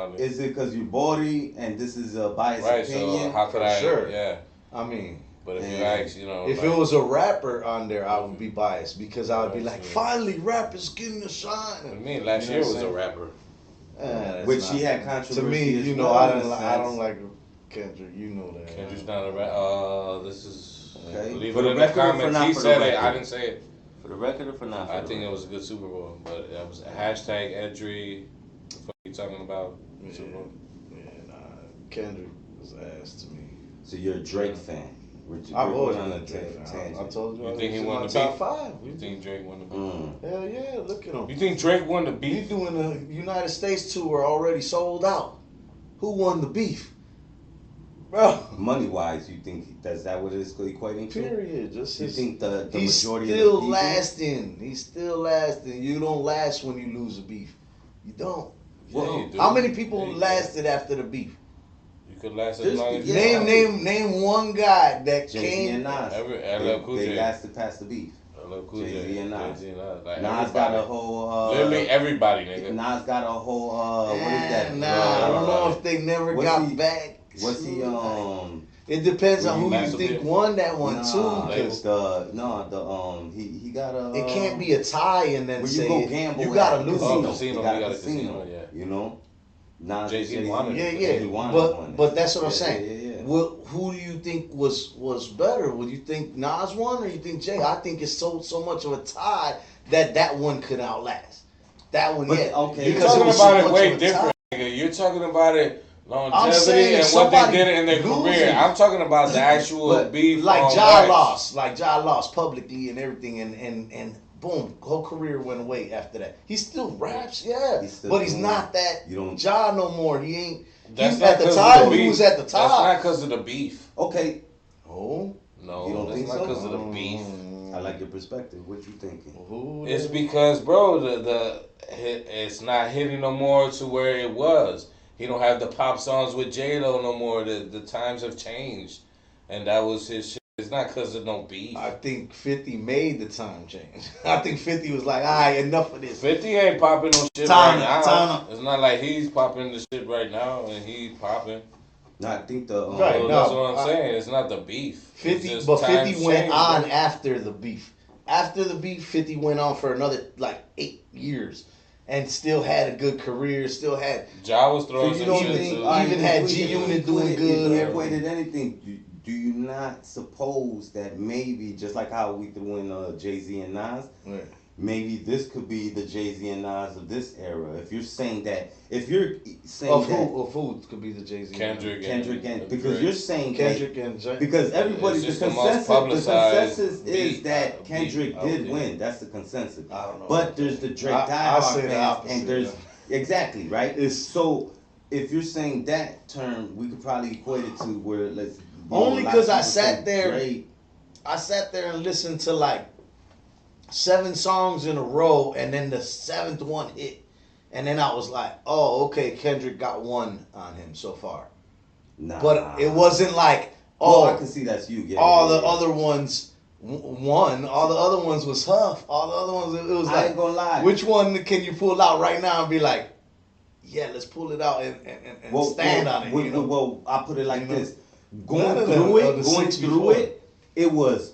probably. Is it because you're body and this is a biased Right, opinion? so how could I? Sure. Yeah. I mean, But if you And ask, you know, if like, it was a rapper on there, I would be biased because I would be like, Yeah. finally, rappers getting the shine. I mean, last You know year what I'm was a saying? rapper. That's which not- he had controversy. To me, as you know, well, I in a don't, I sense. don't like Kendrick. You know that. Kendrick's not a rapper. This is. Okay. Leave For it the in the record or for comments. not He for the said it. record? I didn't say it. For the record or for not? I think it was a good Super Bowl, but it was hashtag Edry. What the fuck you talking about? Yeah, Super Bowl? yeah, nah. Kendrick was ass to me. So you're a Drake fan. I've We're always going been on a a Drake fan. tangent. I told you. You I think he was in won my the top beef? five. You think Drake won the beef? Hell yeah, look at him. You think Drake won the You beef? doing the United States tour already sold out. Who won the beef? Bro. Money wise, you think that's that what it's equating to? Period. Just You his, think the he's majority still of the people? lasting. He's still lasting. You don't last when you lose a beef. You don't. You Yeah, don't. you do. How many people Yeah, you lasted after the beef? You could last as There's- long as you yeah. want. Name one guy that Jay-Z came. and Nas. LL Cool They J. lasted past the beef. LL Cool J. Jay-Z and Nas. Jay-Z and Nas. Like Nas got a everybody. whole. Literally everybody, nigga. Nas got a whole. What is that? Nah, I don't know if they never What's got he- back. What's he? It depends on who you Massive think hit. won that one too. Nah, 'Cause he got a. it can't be a tie and then When you say go it. gamble, You gotta at lose. Casino. casino. Casino, You got he a got a casino. casino, yeah. You know, Nas Jay-Z wanted it. Yeah, He wanted but one. but that's what I'm Yeah, saying. yeah. Who do you think was better? Would you think Nas won or you think Jay? I think it's so much of a tie that one could outlast. That one, But, yeah. okay. You're Because talking was about so it much way of a different, tie. nigga. You're talking about it I'm longevity saying if and what they somebody did in their loses- career. I'm talking about the actual But beef. Like on Ja wax. lost publicly and everything, and boom, whole career went away after that. He still raps, yeah, He's still but he's doing not it. that You don't- Ja no more. He ain't. That's He, not at the 'cause of time, the he beef. was at the That's top. not because of the beef. Okay, Oh, No, You don't that's think not so? because of the beef. I like your perspective. What you thinking? Who It's the- because, bro, it's not hitting no more to where it was. He don't have the pop songs with J-Lo no more. The times have changed, and that was his shit. It's not because of no beef. I think 50 made the time change. I think 50 was like, all right, enough of this. 50 ain't popping no shit Time right out, now. time out. It's not like he's popping the shit right now and he's popping. No, I think the Right, So no, that's what I'm I- saying. It's not the beef. It's 50, just but 50 times went change, on bro. after the beef. After the beef, 50 went on for another like 8 years, and still had a good career. Still had. Ja was So throwing you some don't shit think too. Even had G-Unit doing If good. you equated anything, do you not suppose that maybe just like how we threw in Jay-Z and Nas, Yeah. maybe this could be the Jay-Z and Nas of this era? If you're saying that, if you're saying Of that who could be the Jay-Z? Kendrick and because Drake. you're saying Kendrick and Jay. that because everybody It's the just the most consensus publicized is beat, that beat Kendrick out did there. win. That's the consensus. I don't know. But there's the Drake I diehard say the fans, opposite, and there's exactly right. It's- So if you're saying that term, we could probably equate it to where let's Only a lot 'cause of I people sat think there- Drake- I sat there and listened to like 7 songs in a row, and then the 7th one hit, and then I was like, "Oh, okay, Kendrick got one on him so far." Nah. But it wasn't like, Oh, I "Oh, can see that's you. Yeah, all yeah, the yeah. other ones won. All the other ones was Huff. All the other ones, it was I like, ain't gonna lie. which one can you pull out right now and be like, yeah, let's pull it out and stand on it." You know? Well, I put it like You know? this: None going of through the it, six before. it was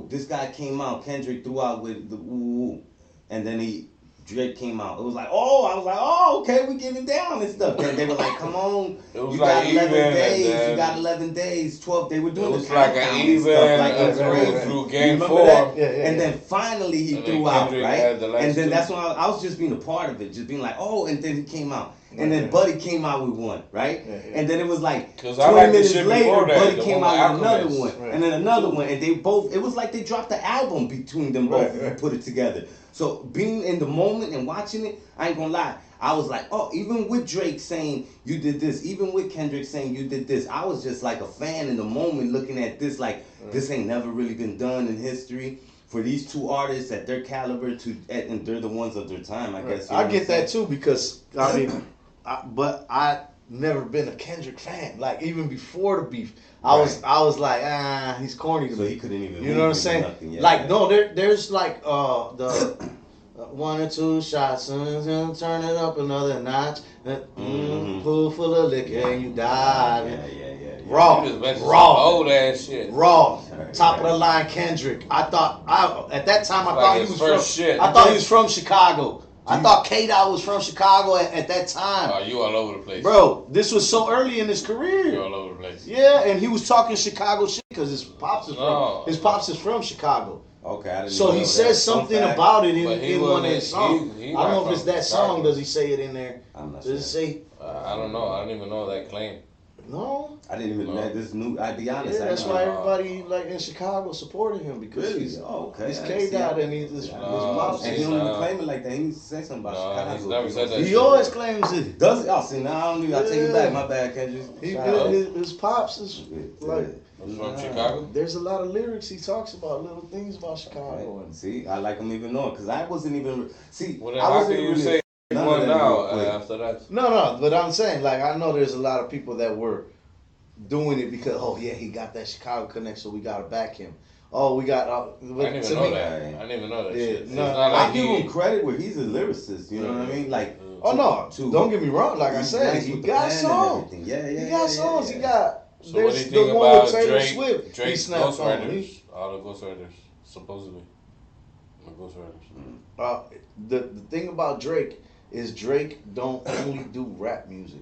this guy came out. Kendrick threw out with the ooh, and then Drake came out. It was like, I was like, okay, we getting down and stuff. And they were like, come on, It was you like got 11 even, and days, then you got 11 days, 12. They were It doing was the like an countdown and even stuff, like it was right, crazy. right. through You game remember 4. that? Yeah, And then finally he And threw then out, Kendrick right? had the last And then two. that's when I was just being a part of it, just being like, and then he came out. And Yeah. then Buddy came out with one, right? Yeah. And then it was like 'Cause 20 I like the minutes shit later, before that, Buddy the came one with out with another Alchemist. one, Right. and then another one, and they both. It was like they dropped the album between them both. Right, If you right. put it together. So being in the moment and watching it, I ain't gonna lie. I was like, even with Drake saying you did this, even with Kendrick saying you did this, I was just like a fan in the moment looking at this like this ain't never really been done in history. For these two artists at their caliber and they're the ones of their time, I guess. you know I what get I'm that saying? too because I mean, but I never been a Kendrick fan. Like even before the beef, I was like, he's corny to So me. he couldn't even. You know what I'm saying? Nothing yet. Like no, there's like 1 or 2 shots, turn it up another notch. Pool full of liquor and you dive. Yeah. Raw, You just mentioned some raw, old ass shit. raw. Right, Top of right. the line Kendrick. At that time I Like thought he his was first from. shit. I thought he was from Chicago. I thought K-Dot was from Chicago at that time. Oh, you all over the place. Bro, this was so early in his You career. all over the place. Yeah, and he was talking Chicago shit because his pops is No. from Chicago. Okay, I didn't So know he that. says something Fun fact. about it But he in one of wasn't- his songs. he I don't know not if it's from that Chicago. song. Does he say it in there? I'm not Does it sure. say I don't know. I don't even know that claim. no? I didn't even know this new. I'd be honest. Yeah, I that's didn't why know. everybody like in Chicago supported him because Really? he's Oh, okay. he's I K see. Dot and he's his No, pops. And he don't even claim it like that. He needs to say something about No, Chicago. he's never said that He shit. always claims it. Does he? Oh, see, now I don't need. I take it Yeah. back. My bad, Kendrick. He, Shout out. his pops is like. He's from Chicago? There's a lot of lyrics he talks about little things about Chicago. Right. See, I like him even more because I wasn't even. See, Well, then I how wasn't can you really say none of one that now real quick. after that? No, but I'm saying like I know there's a lot of people that were doing it because he got that Chicago connection, so we gotta back him. Oh, we got. I didn't even know that. I didn't even know that Yeah, shit. It's no, not like I give him credit where he's a lyricist. You know what I mean? Like, Oh no, to- don't get me wrong. Like I he's said, nice he with the got pen and songs. everything. Yeah. He got songs. yeah. He got. So what do you There's think the one about with Taylor Drake? Swift. He Drake's snapped on. ghostwriters. All the ghostwriters, supposedly. The ghostwriters. The thing about Drake is Drake don't only do rap music.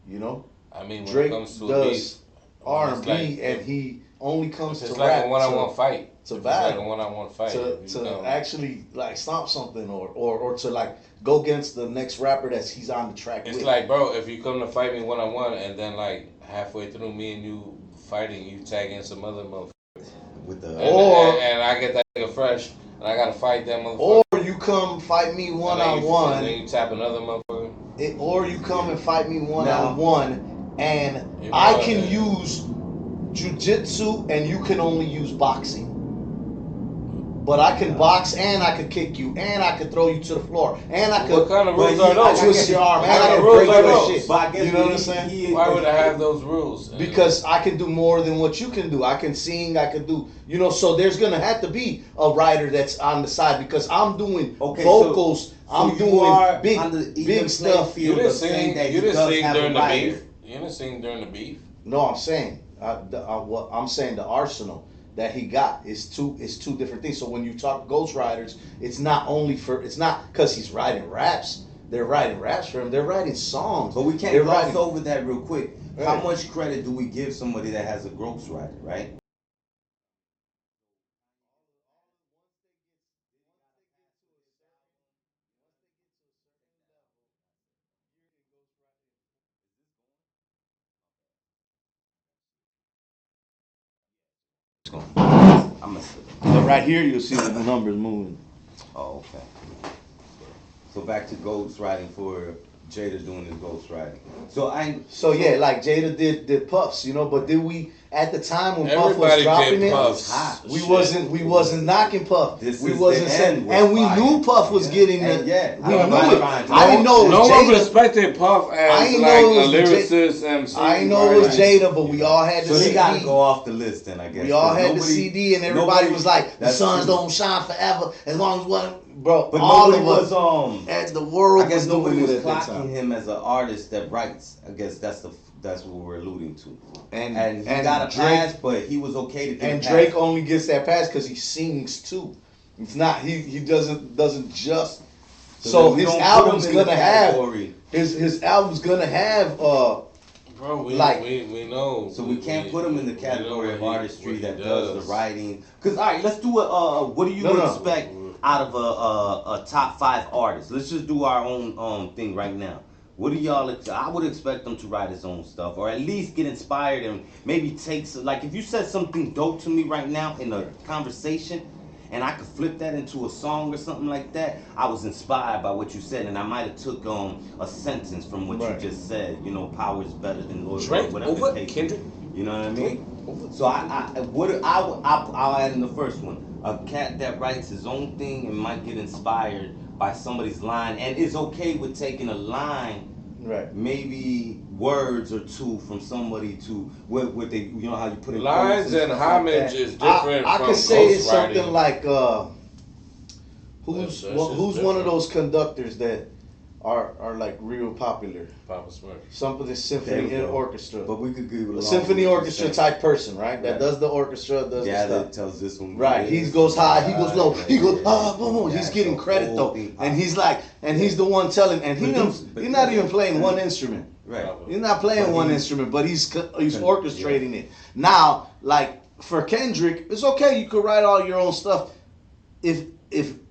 You know, I mean, when Drake it comes to a beat, does R&B, it's like- and he only comes it's to like rap a one-on-one fight. to It's like battle. a one-on-one fight. to If you come- actually like stomp something or to like go against the next rapper he's on the track It's with. like, bro, if you come to fight me one-on-one and then like halfway through me and you fighting, you tag in some other motherfucker. With the And I get that nigga fresh, and I gotta fight that motherfucker. or you come fight me one And then on you- one, And then you tap another motherfucker. or you come and fight me one on one, and You I know can that. use jujitsu and you can only use boxing. But I can box and I could kick you and I could throw you to the floor and I could What kind of rules But are he- I those? twist your arm and What I kind can of rules break are your those? shit. But I guess You know what I'm saying? Why would I have those rules? Because I can do more than what you can do. I can sing, I can do, so there's going to have to be a writer that's on the side because I'm doing vocals, I'm you doing are big on the even big stuff. playing You field didn't of saying sing. that You he didn't does sing have a during the writer. beef. You didn't sing during the beef. No, I'm saying, what I'm saying the arsenal that he got is two different things. So when you talk ghostwriters, it's not because he's writing raps. They're writing raps for him. They're writing songs. But we can't They're gloss writing- over that real quick. Right. How much credit do we give somebody that has a ghostwriter, right? I'm a. But right here, you'll see the numbers moving. Oh, okay. So back to ghostwriting for Jada doing his ghostwriting. So yeah, like Jada did Puffs, but did we at the time when Puff was Everybody dropping did it? Puffs. hot. We Shit. wasn't knocking Puff. This we is wasn't the saying, end was and we fire. knew Puff was Yeah. getting And the. yeah, we I'm knew not it. trying to- I didn't know it No was one Jada. respected Puff I as ain't like know it a was the lyricist MC. I ain't know it was right? Jada, but we all had the So he CD. got to go off the list, then I guess. We all 'cause had the nobody- CD, and everybody was like, "The That's suns true. don't shine forever as long as one." Bro, But all nobody of us, was as the world I guess was nobody doing was it at that clocking time. him as an artist that writes. I guess that's what we're alluding to. And And he got a Drake, pass, but he was okay to get and a pass. Drake only gets that pass because he sings too. It's not he doesn't just. So then we his don't put album's him in the gonna have category. his album's gonna have Bro, we know. So we can't put him in the category know of what artistry he that does the does. writing. Cause all right, let's do what do you No. expect out of a top 5 artist? Let's just do our own thing right now. What do y'all? I would expect them to write his own stuff, or at least get inspired and maybe take some. Like if you said something dope to me right now in a conversation, and I could flip that into a song or something like that, I was inspired by what you said, and I might have took a sentence from what Right. you just said. Power is better than loyalty. Drake whatever over the case. Kendrick. You know what I mean? So I'll add in the first one. A cat that writes his own thing and might get inspired by somebody's line and is okay with taking a line, right. maybe words or two from somebody to what they how you put it. Lines and homage is different I from could say it's ghostwriting. something like Who's That's who's just one of different. those conductors that are like real popular? Papa Smurf. Some of the There symphony we go. orchestra. But we could go A symphony orchestra type person, right? That Right. does the orchestra, does Yeah, the that stuff. tells this one. Right, he goes high, he goes low, he goes Yeah, boom, boom. He's that's getting the credit whole though, thing. and he's like, and he's the one telling, and Produce, he's not even playing one instrument. Right. He's not playing But one he- instrument, but he's orchestrating it. Now, like for Kendrick, it's okay. You could write all your own stuff. If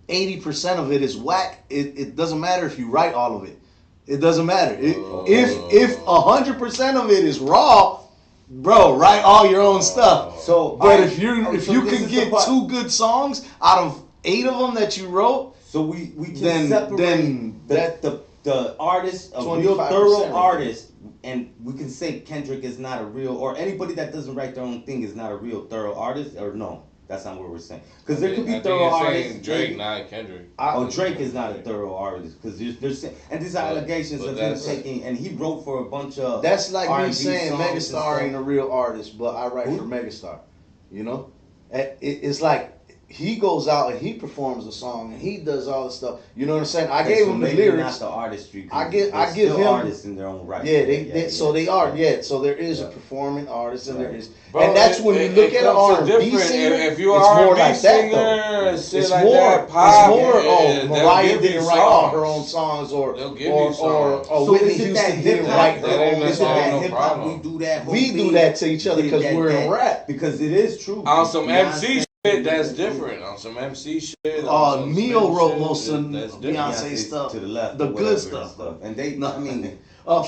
80% of it is whack, it doesn't matter if you write all of it. It doesn't matter. If 100% of it is raw, bro, write all your own stuff. So, But alright, if you so can this is the get part. 2 good songs out of 8 of them that you wrote, So we can then separate the artist, a real 25% thorough right artist, and we can say Kendrick is not a real, or anybody that doesn't write their own thing is not a real thorough artist, or no, that's not what we're saying. Because there could be I think thorough you're saying artists. Drake, not Kendrick. Drake is not a thorough artist because there's and these are But- allegations but of him that's- taking, and he wrote for a bunch of. that's like me R&B saying songs and Megastar stuff. ain't a real artist, but I write Who? for Megastar. You know, it's like he goes out and he performs the song and he does all the stuff. You know what I'm saying? I Okay, gave so him the maybe lyrics. Not the artistry. 'Cause I give they're still him- artists in their own right. Yeah, so they are. Yeah, so there is a Yeah. performing artist and there Right. is, Bro, and that's when you look at an comes to R&B different. singer. If you're it's an more R&B like that singer though. and shit It's like more. that, pop, It's more. yeah, they'll Mariah give you didn't write all songs. her own songs, or They'll give you songs. So Whitney is it that Houston didn't hip-hop? write That her ain't own no Is it that no songs. hip hop? problem. We do that. Whole We do thing. that to each other because That- we're in that- rap. Because it is true. On some Beyonce- MC shit, that's different. On some MC shit, on some Neo spin wrote shit, most of that's different. Beyonce stuff. to the left, The or good whatever stuff. and And they, I mean,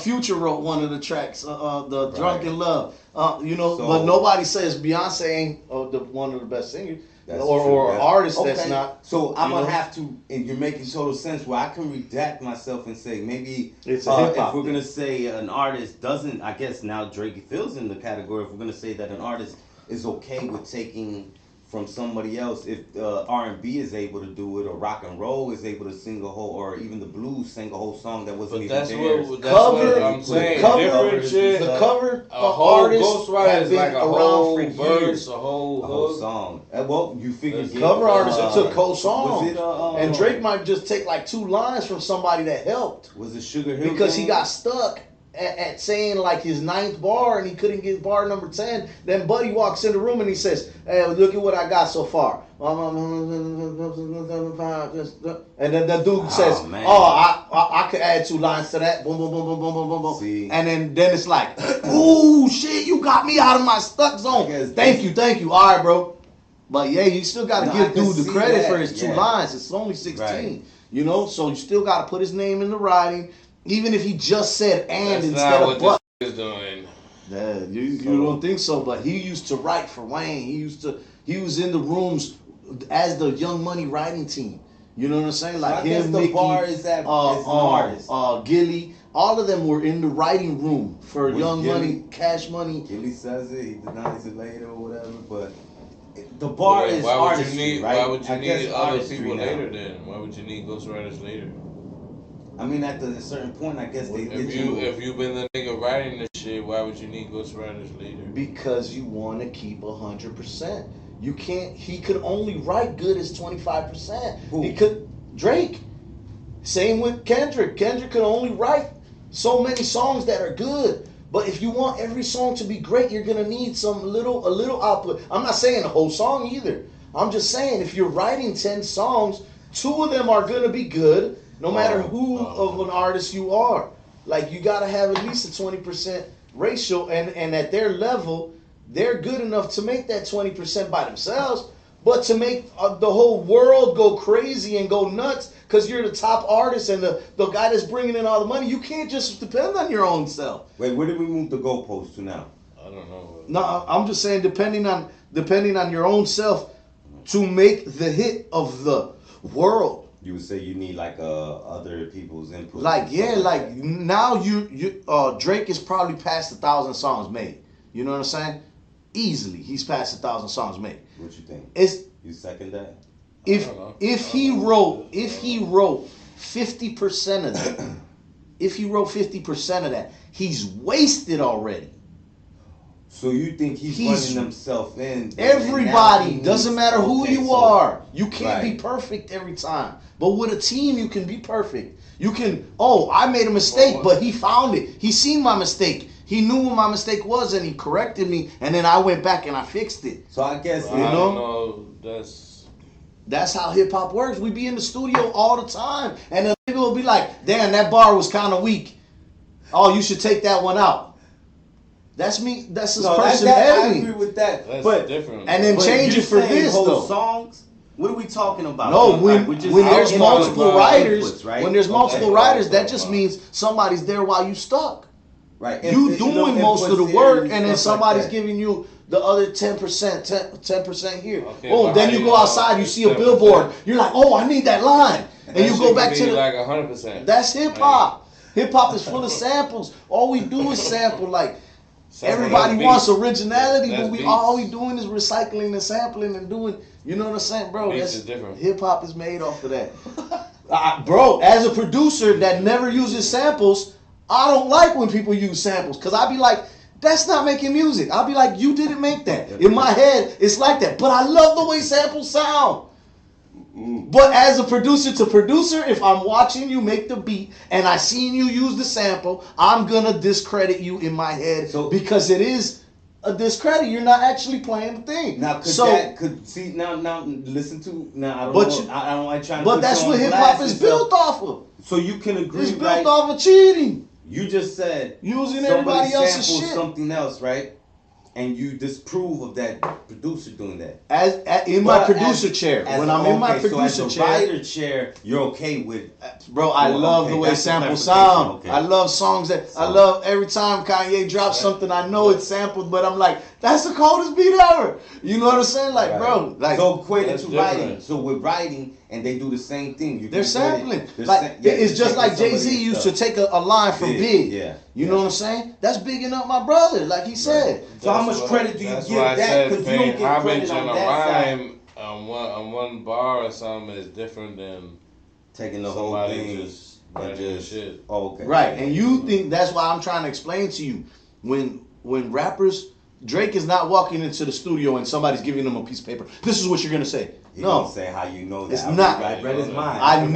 Future wrote one of the tracks, the Right. Drunken Love. So- But nobody says Beyonce ain't one of the best singers That's or true. an artist that's Okay, not. So I'm you gonna know? have to, and you're making total sense. Where I can redact myself and say maybe It's a hip-hop if we're thing. gonna say an artist doesn't, I guess now Drake fills in the category. If we're gonna say that an artist is okay with taking from somebody else, if R&B is able to do it, or rock and roll is able to sing a whole, or even the blues sing a whole song that wasn't But even that's theirs. what Cover- I'm saying. cover- Different shit. The cover A whole artists ghostwriter have is been like a around whole for verse, years. a whole A whole hook. song. Well, you figure The Cover artists that took whole Was songs, it and Drake might just take like 2 lines from somebody that helped. Was it Sugar Hill? Because he Gang? got stuck at saying like his 9th bar and he couldn't get bar number 10. Then Buddy walks in the room and he says, "Hey, look at what I got so far." And then the dude says, man. "Oh, I could add 2 lines to that." Boom, boom, boom, boom, boom, boom, boom, boom. See. And then it's like, "Ooh, shit, you got me out of my stuck zone." guess Thank you. All right, bro. But yeah, you still got to No, I give can dude the see credit that, for his 2 yeah. lines. It's only 16. Right. You know, so you still got to put his name in the writing, even if he just said "and" That's instead not of what "but." this is doing. Yeah, you don't think so, but he used to write for Wayne. He was in the rooms as the Young Money writing team. You know what I'm saying? Like I guess him, the Mickey, bar is that is an artist. Gilly, all of them were in the writing room for Was Young Gilly- Money, Cash Money. Gilly says it, he denies it later or whatever, but the bar is Why would artistry, you need? right? Why would you I guess need other artistry people now. later? Then why would you need ghostwriters later? I mean, at a certain point, I guess they If you've been the nigga writing this shit, why would you need ghostwriters later? Because you want to keep 100%. You can't. He could only write good as 25%. Who? He could. Drake. Same with Kendrick. Kendrick could only write so many songs that are good. But if you want every song to be great, you're gonna need a little output. I'm not saying a whole song either. I'm just saying if you're writing 10 songs, 2 of them are gonna be good, no matter who of an artist you are. Like you gotta have at least a 20% ratio, and at their level, they're good enough to make that 20% by themselves. But to make the whole world go crazy and go nuts because you're the top artist and the guy that's bringing in all the money, you can't just depend on your own self. Wait, where did we move the goalpost to now? I don't know. No, I'm just saying depending on your own self to make the hit of the world. You would say you need like other people's input. Like and yeah, stuff like that. now Drake is probably past 1,000 songs made. You know what I'm saying? Easily, he's past 1,000 songs made. What you think? It's You second that? if I don't know. if he wrote 50% of that, he's wasted already. So you think he's running himself in? Everybody, doesn't matter who you are. You can't be right. perfect every time. But with a team, you can be perfect. You can, I made a mistake, but he found it. He seen my mistake. He knew what my mistake was, and he corrected me. And then I went back and I fixed it. So I guess, I don't know, that's how hip hop works. We be in the studio all the time, and the nigga will be like, "Damn, that bar was kind of weak. Oh, you should take that one out." That's me. That's his personality. I agree with that. That's different. And then change it for this though. Songs. What are we talking about? No, when there's multiple writers, inputs, right? when there's multiple writers, that just means somebody's there while you stuck. Right. You doing most of the work, and then somebody's giving you the other 10%, 10% here. Okay, Oh, then you go outside, you see a billboard, you're like, oh, I need that line, and you go back to the like 100%. That's hip hop. Hip hop is full of samples. All we do is sample. Like everybody wants originality, but all we doing is recycling and sampling and doing. You know what I'm saying, bro? Beats is different. Hip hop is made off of that. Bro, as a producer that never uses samples, I don't like when people use samples because I be like, that's not making music. I'll be like, you didn't make that. In my head, it's like that. But I love the way samples sound. But as a producer to producer, if I'm watching you make the beat and I seen you use the sample, I'm going to discredit you in my head because it is a discredit. You're not actually playing the thing. Now, now listen to, now I don't know, I don't like trying to But that's what hip hop is built off of. So you can agree, it's built off of cheating. You just said using everybody else's shit. Something else, right? And you disprove of that producer doing that. In my producer chair. When I'm in my producer chair. Writer chair, you're okay with. Bro, I love the way samples sound. Okay. I love songs I love every time Kanye drops something, I know it's sampled, but I'm like, that's the coldest beat ever. You know what I'm saying? Like, bro. Like, so equate it to writing. So with writing, and they do the same thing. They're sampling. It's just like Jay-Z used to take a line from Big. Yeah. You know what I'm saying? That's bigging up my brother, like he said. So how much credit do you give that? Because you don't get credit on that side. On one bar or something is different than taking the whole thing. Just shit. Oh, okay. Right, and you think that's why I'm trying to explain to you when rappers. Drake is not walking into the studio and somebody's giving him a piece of paper. This is what you're gonna say. He don't say how you know that. It's not. I read his mind. I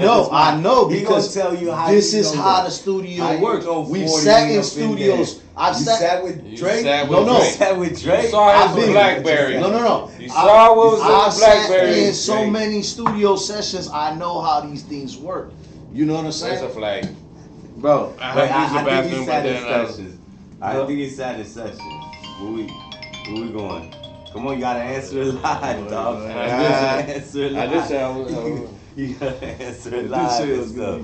know because he gonna tell you how this is how the studio works. We've sat in studios. I've sat with Drake. No. Sat with Drake. You saw his Blackberry. No. You saw what was his Blackberry. I've sat in so many studio sessions. I know how these things work. You know what I'm saying? That's a flag, bro. I think he sat in sessions. I think he sat in sessions. Where we going? Come on, you gotta answer it live, dog. Answer it live. You gotta answer it live and stuff.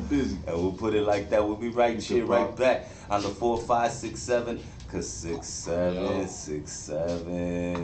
And we'll put it like that. We'll be right here, right back on the 4, 5, 6, 7. Cause 6, 7, 6, 7.